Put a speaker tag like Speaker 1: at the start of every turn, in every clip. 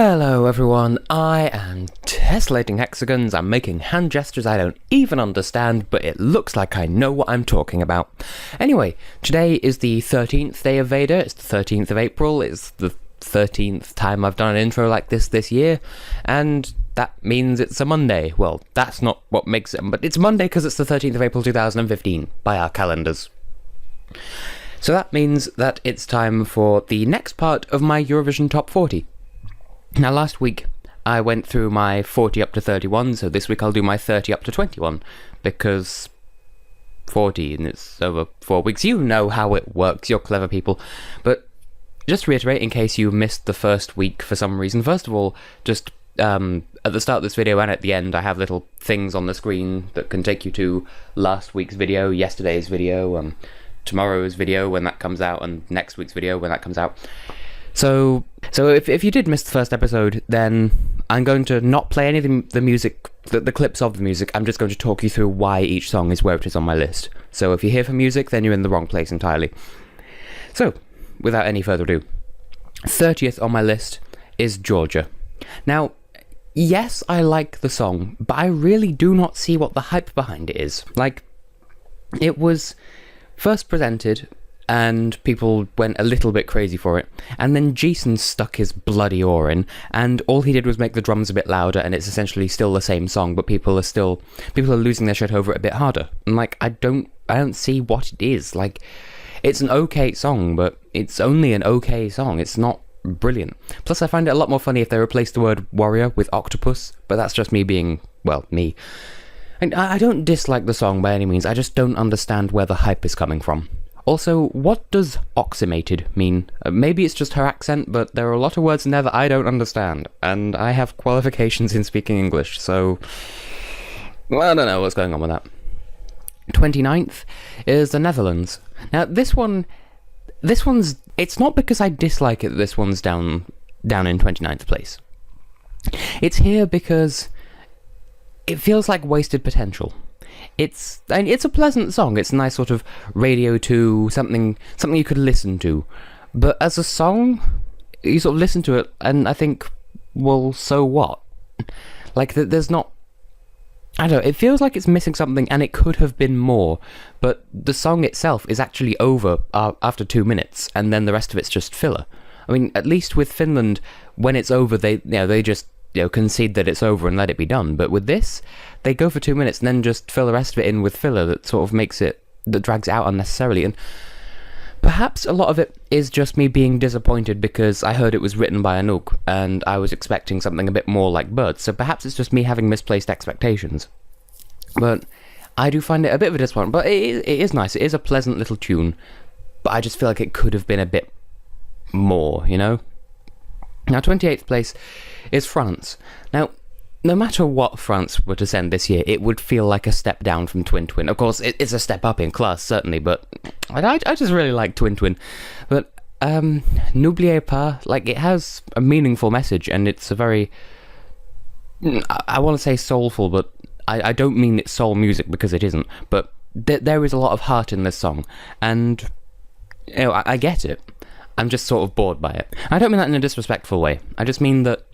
Speaker 1: Hello everyone, I am Tessellating Hexagons. I'm making hand gestures I don't even understand, but it looks like I know what I'm talking about. Anyway, today is the 13th day of VEDA, it's the 13th of April, it's the 13th time I've done an intro like this year, and that means it's a Monday. Well, that's not what makes it, but it's Monday because it's the 13th of April 2015, by our calendars. So that means that it's time for the next part of my Eurovision Top 40. Now, last week I went through my 40 up to 31, so this week I'll do my 30 up to 21, because 40 and it's over 4 weeks. You know how it works, you're clever people. But just to reiterate, in case you missed the first week for some reason, first of all, just at the start of this video and at the end, I have little things on the screen that can take you to last week's video, yesterday's video, tomorrow's video when that comes out, and next week's video when that comes out. So if you did miss the first episode, then I'm going to not play any of the music, the clips of the music. I'm just going to talk you through why each song is where it is on my list. So if you hear from music, then you're in the wrong place entirely. So, without any further ado, 30th on my list is Georgia. Now, yes, I like the song, but I really do not see what the hype behind it is. Like, it was first presented and people went a little bit crazy for it, and then Jason stuck his bloody oar in, and all he did was make the drums a bit louder, and it's essentially still the same song, but people are losing their shit over it a bit harder. And like, I don't see what it is. Like, it's an okay song, but it's only an okay song. It's not brilliant. Plus, I find it a lot more funny if they replace the word warrior with octopus, but that's just me being, well, me. And I don't dislike the song by any means, I just don't understand where the hype is coming from. Also, what does oxymated mean? Maybe it's just her accent, but there are a lot of words in there that I don't understand, and I have qualifications in speaking English, so well, I don't know what's going on with that. 29th is the Netherlands. Now, this one's, it's not because I dislike it that this one's down in 29th place. It's here because it feels like wasted potential. It's a pleasant song. It's a nice sort of radio to something you could listen to. But as a song, you sort of listen to it and I think, well, so what? Like, there's not, I don't know, it feels like it's missing something and it could have been more, but the song itself is actually over after 2 minutes, and then the rest of it's just filler. I mean, at least with Finland, when it's over, they just concede that it's over and let it be done. But with this, they go for 2 minutes and then just fill the rest of it in with filler that sort of that drags it out unnecessarily. And perhaps a lot of it is just me being disappointed because I heard it was written by Anouk and I was expecting something a bit more like Birds, so perhaps it's just me having misplaced expectations. But I do find it a bit of a disappointment, but it is nice. It is a pleasant little tune, but I just feel like it could have been a bit more, you know? Now, 28th place is France. Now, no matter what France were to send this year, it would feel like a step down from Twin Twin. Of course, it's a step up in class, certainly, but I just really like Twin Twin. But N'oubliez pas, like, it has a meaningful message, and it's a very, I want to say soulful, but I don't mean it's soul music because it isn't, but there is a lot of heart in this song, and I get it. I'm just sort of bored by it. I don't mean that in a disrespectful way. I just mean that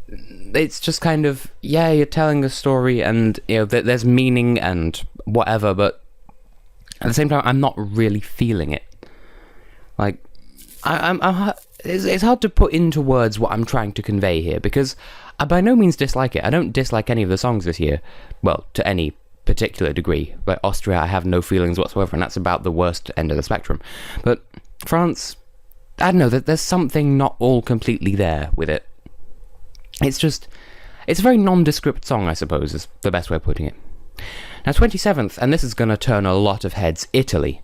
Speaker 1: it's just kind of, yeah, you're telling a story and, there's meaning and whatever, but at the same time, I'm not really feeling it. Like, it's hard to put into words what I'm trying to convey here, because I by no means dislike it. I don't dislike any of the songs this year, well, to any particular degree. But Austria, I have no feelings whatsoever, and that's about the worst end of the spectrum. But France, I don't know, there's something not all completely there with it. It's a very nondescript song, I suppose, is the best way of putting it. Now, 27th, and this is going to turn a lot of heads, Italy.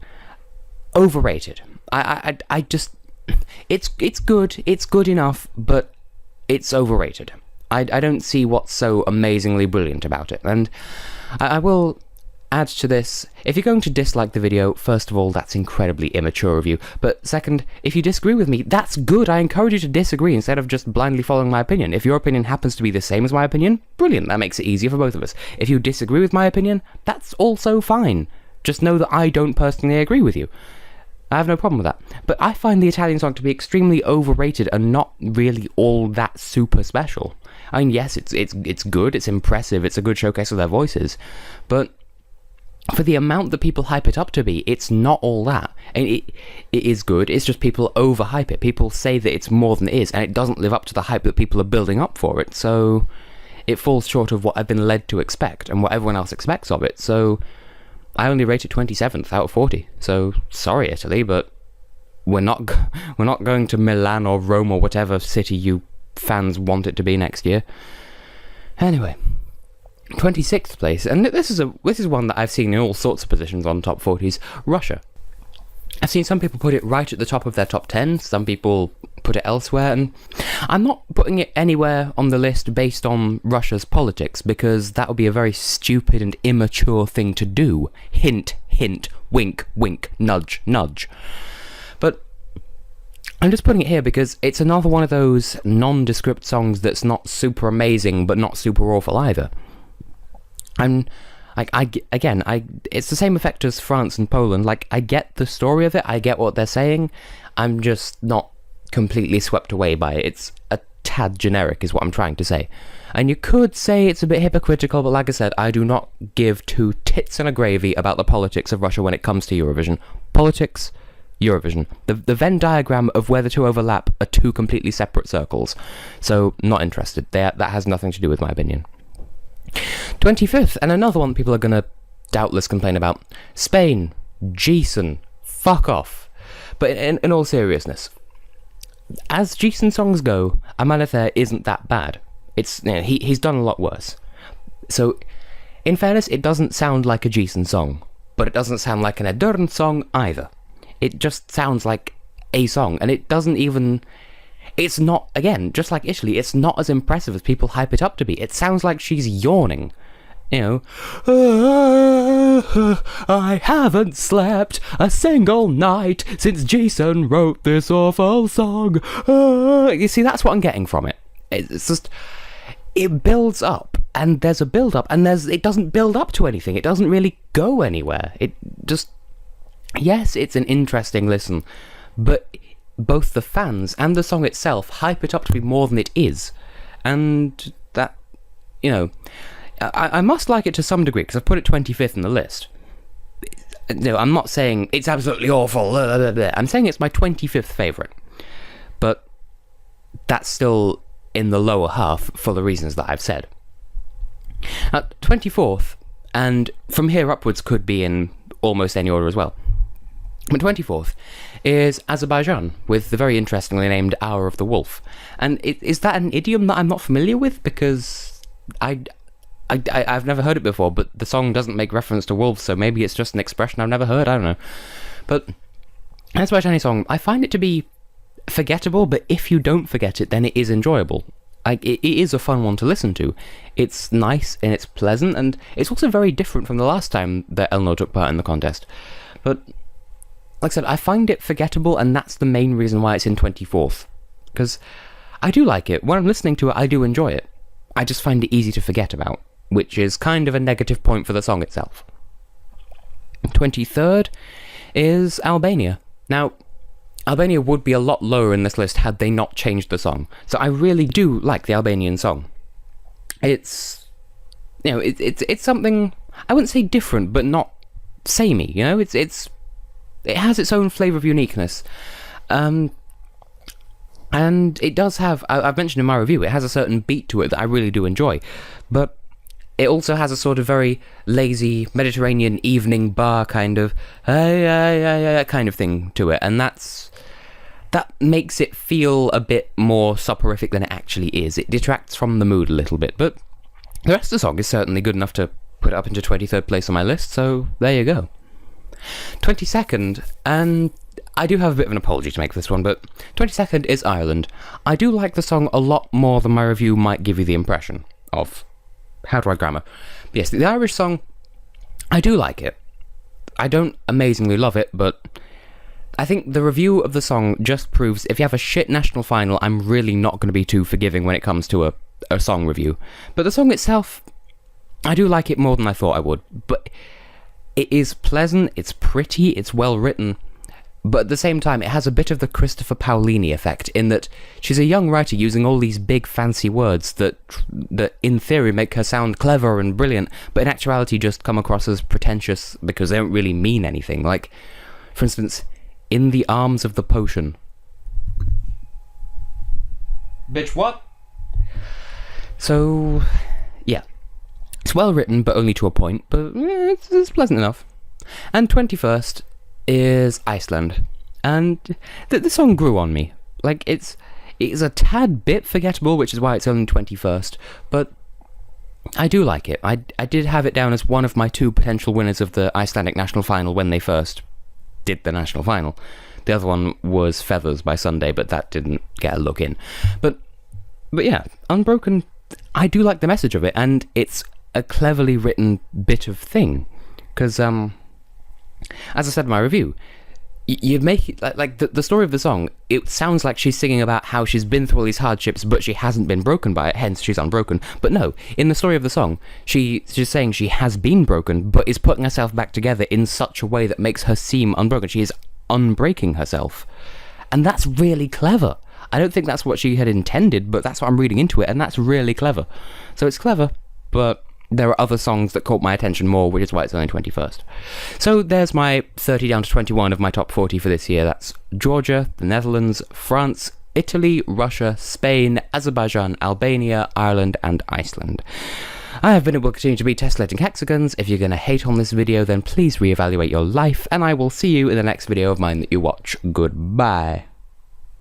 Speaker 1: Overrated. I just, it's good enough, but it's overrated. I don't see what's so amazingly brilliant about it, and I will add to this, if you're going to dislike the video, first of all, that's incredibly immature of you, but second, if you disagree with me, that's good. I encourage you to disagree instead of just blindly following my opinion. If your opinion happens to be the same as my opinion, brilliant, that makes it easier for both of us. If you disagree with my opinion, that's also fine. Just know that I don't personally agree with you. I have no problem with that. But I find the Italian song to be extremely overrated and not really all that super special. I mean, yes, it's good, it's impressive, it's a good showcase of their voices, but for the amount that people hype it up to be, it's not all that. And it is good, it's just people overhype it. People say that it's more than it is, and it doesn't live up to the hype that people are building up for it, so it falls short of what I've been led to expect and what everyone else expects of it. So I only rate it 27th out of 40. So sorry, Italy, but we're not going to Milan or Rome or whatever city you fans want it to be next year. Anyway, 26th place, and this is one that I've seen in all sorts of positions on top 40s. Russia. I've seen some people put it right at the top of their top 10, some people put it elsewhere, and I'm not putting it anywhere on the list based on Russia's politics, because that would be a very stupid and immature thing to do. Hint, hint, wink, wink, nudge, nudge. But I'm just putting it here because it's another one of those nondescript songs that's not super amazing, but not super awful either. It's the same effect as France and Poland. Like, I get the story of it, I get what they're saying, I'm just not completely swept away by it. It's a tad generic, is what I'm trying to say. And you could say it's a bit hypocritical, but like I said, I do not give two tits and a gravy about the politics of Russia when it comes to Eurovision. Politics, Eurovision. The Venn diagram of where the two overlap are two completely separate circles. So, not interested. That has nothing to do with my opinion. 25th, and another one people are going to doubtless complain about. Spain. Jason. Fuck off. But in all seriousness, as Jason songs go, Amanether isn't that bad. It's, you know, he's done a lot worse. So, in fairness, it doesn't sound like a Jason song, but it doesn't sound like an Edurn song either. It just sounds like a song, and it doesn't even... It's not, again, just like Italy, it's not as impressive as people hype it up to be. It sounds like she's yawning. You know, I haven't slept a single night since Jason wrote this awful song. You see, that's what I'm getting from it. It's just, it builds up, and there's a build-up, and it doesn't build up to anything. It doesn't really go anywhere. It just, yes, it's an interesting listen, but both the fans and the song itself hype it up to be more than it is. And that, you know, I must like it to some degree, because I've put it 25th in the list. No, I'm not saying it's absolutely awful. I'm saying it's my 25th favourite. But that's still in the lower half for the reasons that I've said. 24th, and from here upwards could be in almost any order as well. But 24th is Azerbaijan, with the very interestingly named Hour of the Wolf. And is that an idiom that I'm not familiar with? Because I've never heard it before, but the song doesn't make reference to wolves, so maybe it's just an expression I've never heard, I don't know. But Azerbaijani song, I find it to be forgettable, but if you don't forget it, then it is enjoyable. It is a fun one to listen to. It's nice and it's pleasant, and it's also very different from the last time that Elnor took part in the contest. But like I said, I find it forgettable, and that's the main reason why it's in 24th. Because I do like it. When I'm listening to it, I do enjoy it. I just find it easy to forget about, which is kind of a negative point for the song itself. 23rd is Albania. Now, Albania would be a lot lower in this list had they not changed the song. So I really do like the Albanian song. It's, you know, it's something, I wouldn't say different, but not samey, you know? It has its own flavour of uniqueness. And it does have, I've mentioned in my review, it has a certain beat to it that I really do enjoy. But it also has a sort of very lazy Mediterranean evening bar kind of, kind of thing to it. And that makes it feel a bit more soporific than it actually is. It detracts from the mood a little bit. But the rest of the song is certainly good enough to put it up into 23rd place on my list, so there you go. 22nd, and I do have a bit of an apology to make for this one, but 22nd is Ireland. I do like the song a lot more than my review might give you the impression of. How do I grammar? But yes, the Irish song, I do like it. I don't amazingly love it, but I think the review of the song just proves if you have a shit national final, I'm really not going to be too forgiving when it comes to a song review. But the song itself, I do like it more than I thought I would, but it is pleasant, it's pretty, it's well written, but at the same time it has a bit of the Christopher Paolini effect, in that she's a young writer using all these big fancy words that in theory make her sound clever and brilliant, but in actuality just come across as pretentious because they don't really mean anything. Like, for instance, in the arms of the potion. Bitch, what? So, yeah. It's well written, but only to a point, but it's pleasant enough. And 21st is Iceland. And the song grew on me. Like, it's a tad bit forgettable, which is why it's only 21st, but I do like it. I did have it down as one of my 2 potential winners of the Icelandic national final when they first did the national final. The other one was Feathers by Sunday, but that didn't get a look in. But yeah, Unbroken, I do like the message of it, and it's a cleverly written bit of thing. Because, as I said in my review, you make it, like the story of the song, it sounds like she's singing about how she's been through all these hardships, but she hasn't been broken by it, hence she's unbroken. But no, in the story of the song, she's saying she has been broken, but is putting herself back together in such a way that makes her seem unbroken. She is unbreaking herself. And that's really clever. I don't think that's what she had intended, but that's what I'm reading into it, and that's really clever. So it's clever, but there are other songs that caught my attention more, which is why it's only 21st. So there's my 30 down to 21 of my top 40 for this year. That's Georgia, the Netherlands, France, Italy, Russia, Spain, Azerbaijan, Albania, Ireland, and Iceland. I have been and will continue to be Tessellating Hexagons. If you're going to hate on this video, then please reevaluate your life, and I will see you in the next video of mine that you watch. Goodbye.